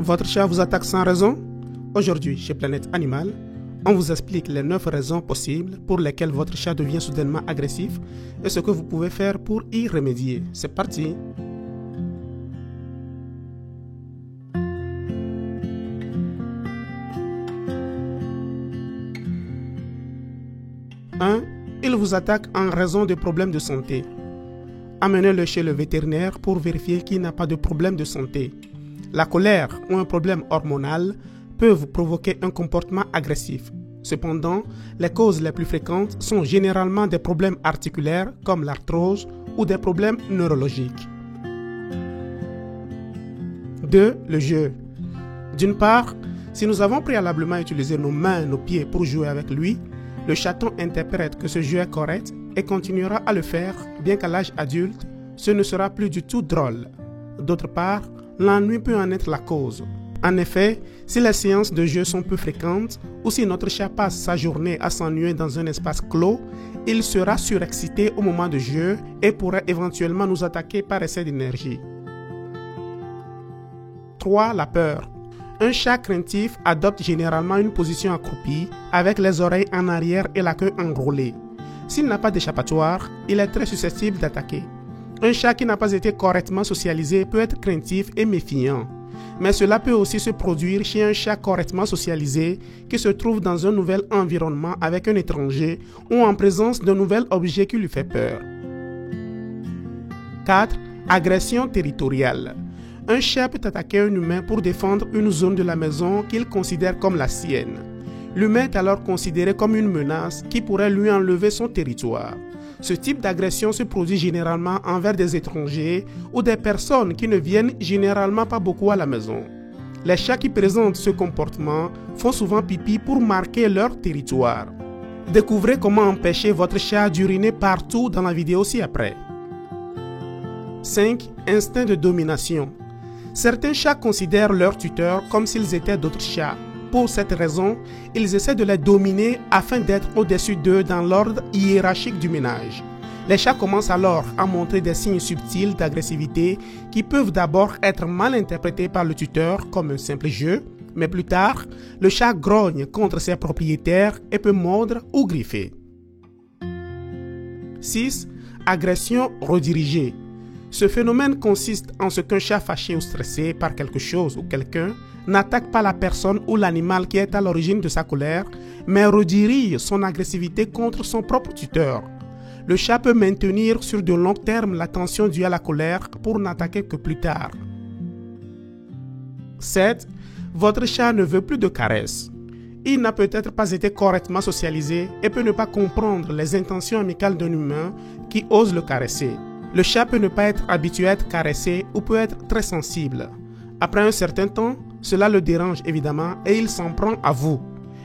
Votre chat vous attaque sans raison? Aujourd'hui, chez Planète Animal, on vous explique les 9 raisons possibles pour lesquelles votre chat devient soudainement agressif et ce que vous pouvez faire pour y remédier. C'est parti! 1. Il vous attaque en raison de problèmes de santé. Amenez-le chez le vétérinaire pour vérifier qu'il n'a pas de problème de santé. La colère ou un problème hormonal peuvent provoquer un comportement agressif. Cependant, les causes les plus fréquentes sont généralement des problèmes articulaires comme l'arthrose ou des problèmes neurologiques. 2. Le jeu. D'une part, si nous avons préalablement utilisé nos mains et nos pieds pour jouer avec lui, le chaton interprète que ce jeu est correct et continuera à le faire, bien qu'à l'âge adulte, ce ne sera plus du tout drôle. D'autre part, l'ennui peut en être la cause. En effet, si les séances de jeu sont peu fréquentes ou si notre chat passe sa journée à s'ennuyer dans un espace clos, il sera surexcité au moment de jeu et pourrait éventuellement nous attaquer par excès d'énergie. 3. La peur. Un chat craintif adopte généralement une position accroupie avec les oreilles en arrière et la queue enroulée. S'il n'a pas d'échappatoire, il est très susceptible d'attaquer. Un chat qui n'a pas été correctement socialisé peut être craintif et méfiant. Mais cela peut aussi se produire chez un chat correctement socialisé qui se trouve dans un nouvel environnement avec un étranger ou en présence d'un nouvel objet qui lui fait peur. 4. Agression territoriale. Un chat peut attaquer un humain pour défendre une zone de la maison qu'il considère comme la sienne. L'humain est alors considéré comme une menace qui pourrait lui enlever son territoire. Ce type d'agression se produit généralement envers des étrangers ou des personnes qui ne viennent généralement pas beaucoup à la maison. Les chats qui présentent ce comportement font souvent pipi pour marquer leur territoire. Découvrez comment empêcher votre chat d'uriner partout dans la vidéo ci-après. 5. Instinct de domination. Certains chats considèrent leurs tuteurs comme s'ils étaient d'autres chats. Pour cette raison, ils essaient de les dominer afin d'être au-dessus d'eux dans l'ordre hiérarchique du ménage. Les chats commencent alors à montrer des signes subtils d'agressivité qui peuvent d'abord être mal interprétés par le tuteur comme un simple jeu, mais plus tard, le chat grogne contre ses propriétaires et peut mordre ou griffer. 6. Agression redirigée. Ce phénomène consiste en ce qu'un chat fâché ou stressé par quelque chose ou quelqu'un n'attaque pas la personne ou l'animal qui est à l'origine de sa colère, mais redirige son agressivité contre son propre tuteur. Le chat peut maintenir sur de long terme la tension due à la colère pour n'attaquer que plus tard. 7. Votre chat ne veut plus de caresses. Il n'a peut-être pas été correctement socialisé et peut ne pas comprendre les intentions amicales d'un humain qui ose le caresser. Le chat peut ne pas être habitué à être caressé ou peut être très sensible. Après un certain temps, cela le dérange évidemment et il s'en prend à vous.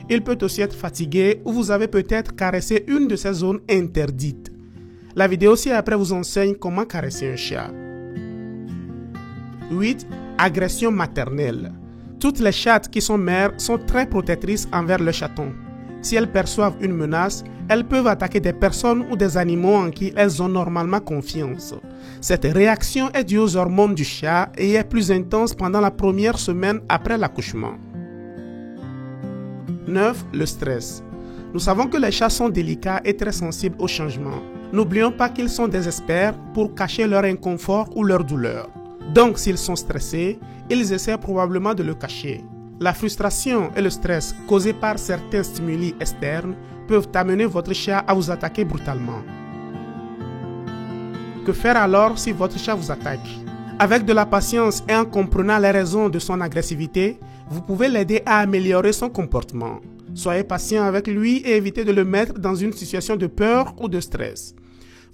Il peut aussi être fatigué ou vous avez peut-être caressé une de ces zones interdites. La vidéo ci-après vous enseigne comment caresser un chat. 8. Agression maternelle. Toutes les chattes qui sont mères sont très protectrices envers le chaton. Si elles perçoivent une menace, elles peuvent attaquer des personnes ou des animaux en qui elles ont normalement confiance. Cette réaction est due aux hormones du chat et est plus intense pendant la première semaine après l'accouchement. 9. Le stress. Nous savons que les chats sont délicats et très sensibles aux changements. N'oublions pas qu'ils sont des experts pour cacher leur inconfort ou leur douleur. Donc, s'ils sont stressés, ils essaient probablement de le cacher. La frustration et le stress causés par certains stimuli externes peuvent amener votre chat à vous attaquer brutalement. Que faire alors si votre chat vous attaque? Avec de la patience et en comprenant les raisons de son agressivité, vous pouvez l'aider à améliorer son comportement. Soyez patient avec lui et évitez de le mettre dans une situation de peur ou de stress.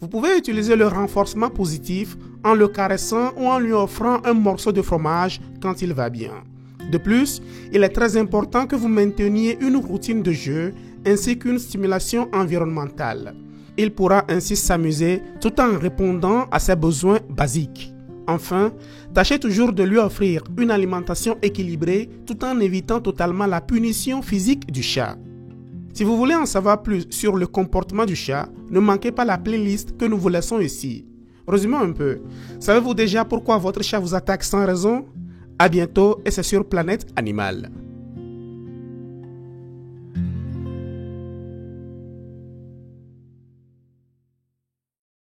Vous pouvez utiliser le renforcement positif en le caressant ou en lui offrant un morceau de fromage quand il va bien. De plus, il est très important que vous mainteniez une routine de jeu ainsi qu'une stimulation environnementale. Il pourra ainsi s'amuser tout en répondant à ses besoins basiques. Enfin, tâchez toujours de lui offrir une alimentation équilibrée tout en évitant totalement la punition physique du chat. Si vous voulez en savoir plus sur le comportement du chat, ne manquez pas la playlist que nous vous laissons ici. Résumons un peu. Savez-vous déjà pourquoi votre chat vous attaque sans raison? À bientôt et c'est sur Planète Animal.